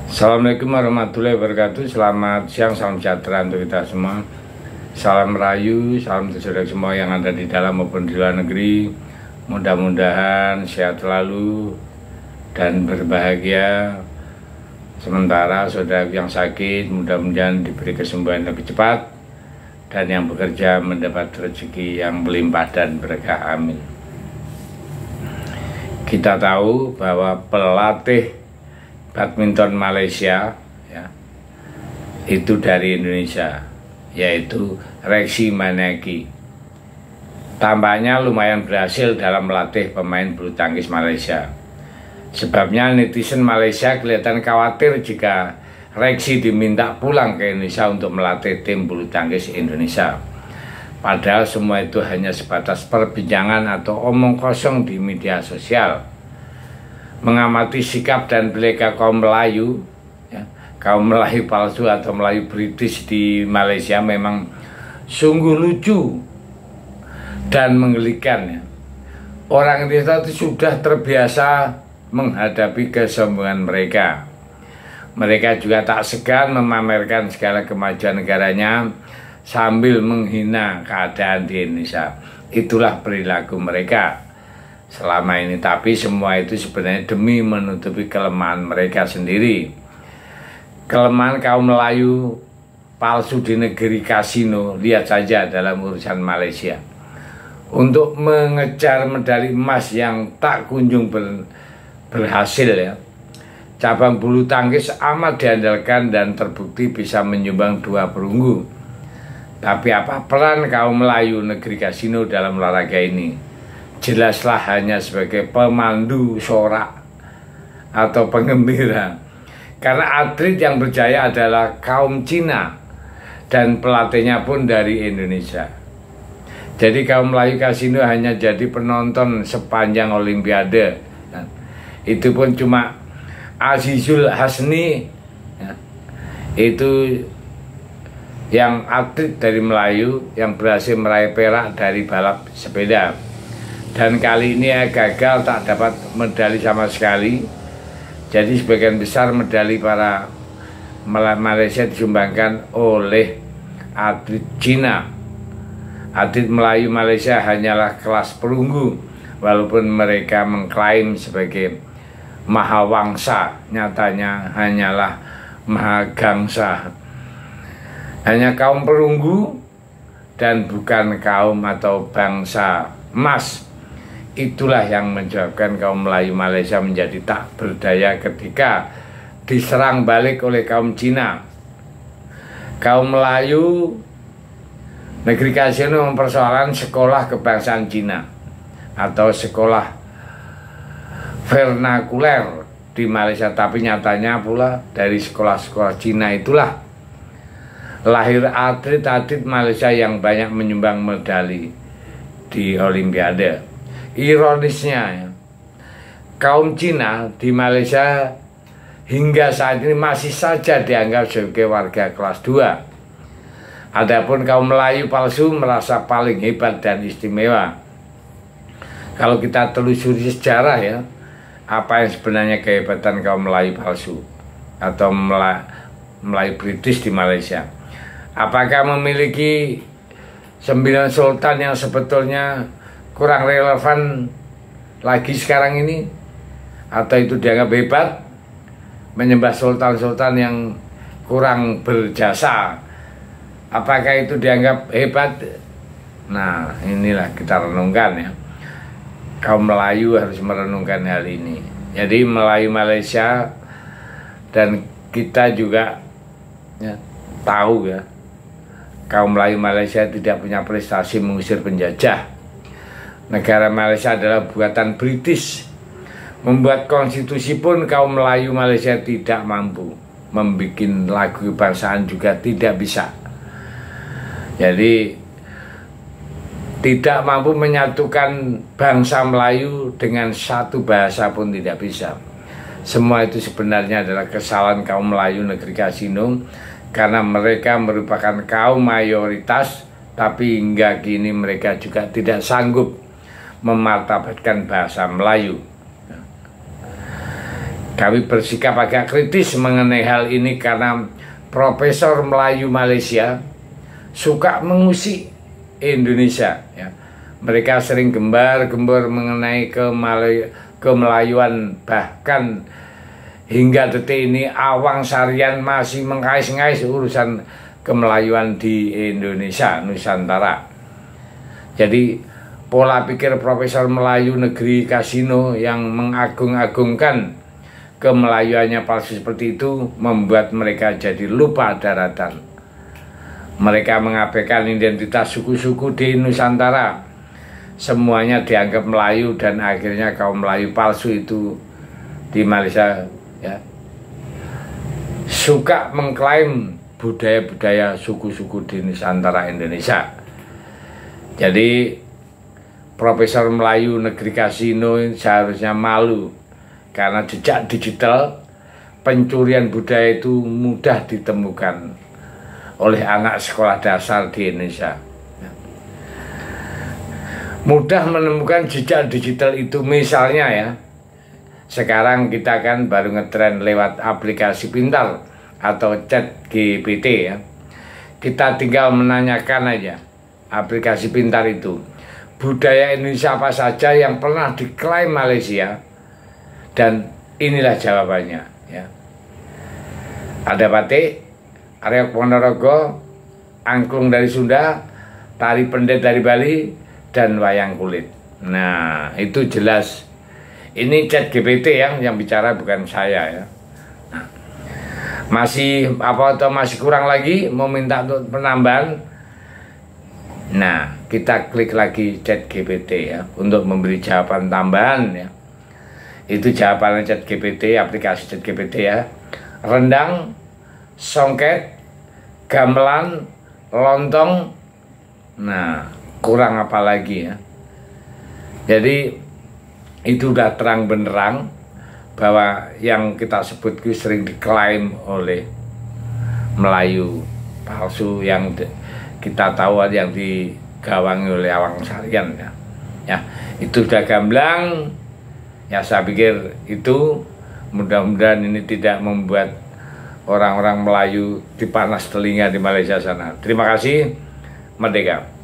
Assalamualaikum warahmatullahi wabarakatuh. Selamat siang, salam sejahtera untuk kita semua. Salam Merayu, salam untuk saudara semua yang ada di dalam maupun di luar negeri. Mudah-mudahan sehat selalu dan berbahagia. Sementara saudara yang sakit, mudah-mudahan diberi kesembuhan lebih cepat, dan yang bekerja mendapat rezeki yang melimpah dan berkah. Amin. Kita tahu bahwa pelatih badminton Malaysia ya, itu dari Indonesia, yaitu Reksi Maniaky. Tampaknya lumayan berhasil dalam melatih pemain bulu tangkis Malaysia. Sebabnya netizen Malaysia kelihatan khawatir jika Reksi diminta pulang ke Indonesia untuk melatih tim bulu tangkis Indonesia. Padahal semua itu hanya sebatas perbincangan atau omong kosong di media sosial. Mengamati sikap dan beleka kaum Melayu ya, kaum Melayu palsu atau Melayu British di Malaysia memang sungguh lucu dan menggelikan ya. Orang Indonesia itu sudah terbiasa menghadapi kesombongan mereka. Mereka juga tak segan memamerkan segala kemajuan negaranya sambil menghina keadaan di Indonesia. Itulah perilaku mereka selama ini, tapi semua itu sebenarnya demi menutupi kelemahan mereka sendiri. Kelemahan kaum Melayu palsu di negeri kasino, lihat saja dalam urusan Malaysia. Untuk mengejar medali emas yang tak kunjung berhasil ya, cabang bulu tangkis amat diandalkan dan terbukti bisa menyumbang 2 perunggu. Tapi apa peran kaum Melayu negeri kasino dalam olahraga ini? Jelaslah hanya sebagai pemandu sorak atau penggembira. Karena atlet yang berjaya adalah kaum Cina dan pelatihnya pun dari Indonesia. Jadi kaum Melayu kasino hanya jadi penonton sepanjang Olimpiade. Itu pun cuma Azizul Hasni ya, itu yang atlet dari Melayu yang berhasil meraih perak dari balap sepeda. Dan kali ini gagal, tak dapat medali sama sekali. Jadi sebagian besar medali para Malaysia disumbangkan oleh atlet Cina. Atlet Melayu Malaysia hanyalah kelas perunggu, walaupun mereka mengklaim sebagai mahawangsa, nyatanya hanyalah mahagangsa. Hanya kaum perunggu dan bukan kaum atau bangsa emas. Itulah yang menyebabkan kaum Melayu Malaysia menjadi tak berdaya ketika diserang balik oleh kaum Cina. Kaum Melayu negeri kasino mempersoalkan sekolah kebangsaan Cina atau sekolah vernakuler di Malaysia, tapi nyatanya pula dari sekolah-sekolah Cina itulah lahir atlet-atlet Malaysia yang banyak menyumbang medali di Olimpiade. Ironisnya ya, kaum Cina di Malaysia hingga saat ini masih saja dianggap sebagai warga kelas 2. Adapun kaum Melayu palsu merasa paling hebat dan istimewa. Kalau kita telusuri sejarah ya, apa yang sebenarnya kehebatan kaum Melayu palsu atau Melayu British di Malaysia? Apakah memiliki 9 sultan yang sebetulnya kurang relevan lagi sekarang ini? Atau itu dianggap hebat, menyembah sultan-sultan yang kurang berjasa? Apakah itu dianggap hebat? Nah, inilah kita renungkan ya. Kaum Melayu harus merenungkan hal ini. Jadi Melayu Malaysia dan kita juga ya, tahu ya, kaum Melayu Malaysia tidak punya prestasi mengusir penjajah. Negara Malaysia adalah buatan British. Membuat konstitusi pun kaum Melayu Malaysia tidak mampu. Membuat lagu kebangsaan juga tidak bisa. Jadi tidak mampu menyatukan bangsa Melayu dengan satu bahasa pun tidak bisa. Semua itu sebenarnya adalah kesalahan kaum Melayu negeri kasino, karena mereka merupakan kaum mayoritas, tapi hingga kini mereka juga tidak sanggup memartabatkan bahasa Melayu. Kami bersikap agak kritis mengenai hal ini karena Profesor Melayu Malaysia suka mengusik Indonesia ya. Mereka sering gembar-gembor mengenai kemelayuan, bahkan hingga detik ini Awang Sarian masih mengais-ngais urusan kemelayuan di Indonesia, Nusantara. Jadi pola pikir Profesor Melayu Negeri Kasino yang mengagung-agungkan kemelayuannya palsu seperti itu membuat mereka jadi lupa daratan. Mereka mengabaikan identitas suku-suku di Nusantara. Semuanya dianggap Melayu dan akhirnya kaum Melayu palsu itu di Malaysia ya, suka mengklaim budaya-budaya suku-suku di Nusantara Indonesia. Jadi Profesor Melayu Negeri Kasino seharusnya malu karena jejak digital pencurian budaya itu mudah ditemukan oleh anak sekolah dasar di Indonesia. Mudah menemukan jejak digital itu misalnya ya, sekarang kita kan baru ngetren lewat aplikasi pintar atau ChatGPT ya. Kita tinggal menanyakan aja aplikasi pintar itu, budaya Indonesia apa saja yang pernah diklaim Malaysia, dan inilah jawabannya ya. Ada batik, Arek Ponorogo, angklung dari Sunda, tari pendet dari Bali, dan wayang kulit. Nah, itu jelas. Ini ChatGPT yang bicara, bukan saya ya. Nah, masih apa atau masih kurang lagi mau minta untuk penambahan? Nah, kita klik lagi ChatGPT ya untuk memberi jawaban tambahan ya. Itu jawabannya ChatGPT, aplikasi ChatGPT ya. Rendang, songket, gamelan, lontong. Nah, kurang apa lagi ya. Jadi itu udah terang benderang bahwa yang kita sebut itu sering diklaim oleh Melayu palsu yang kita tahu yang digawangi oleh Awang Sarian ya. Ya, itu udah gamblang. Ya, saya pikir itu mudah-mudahan ini tidak membuat orang-orang Melayu dipanas telinga di Malaysia sana. Terima kasih. Merdeka.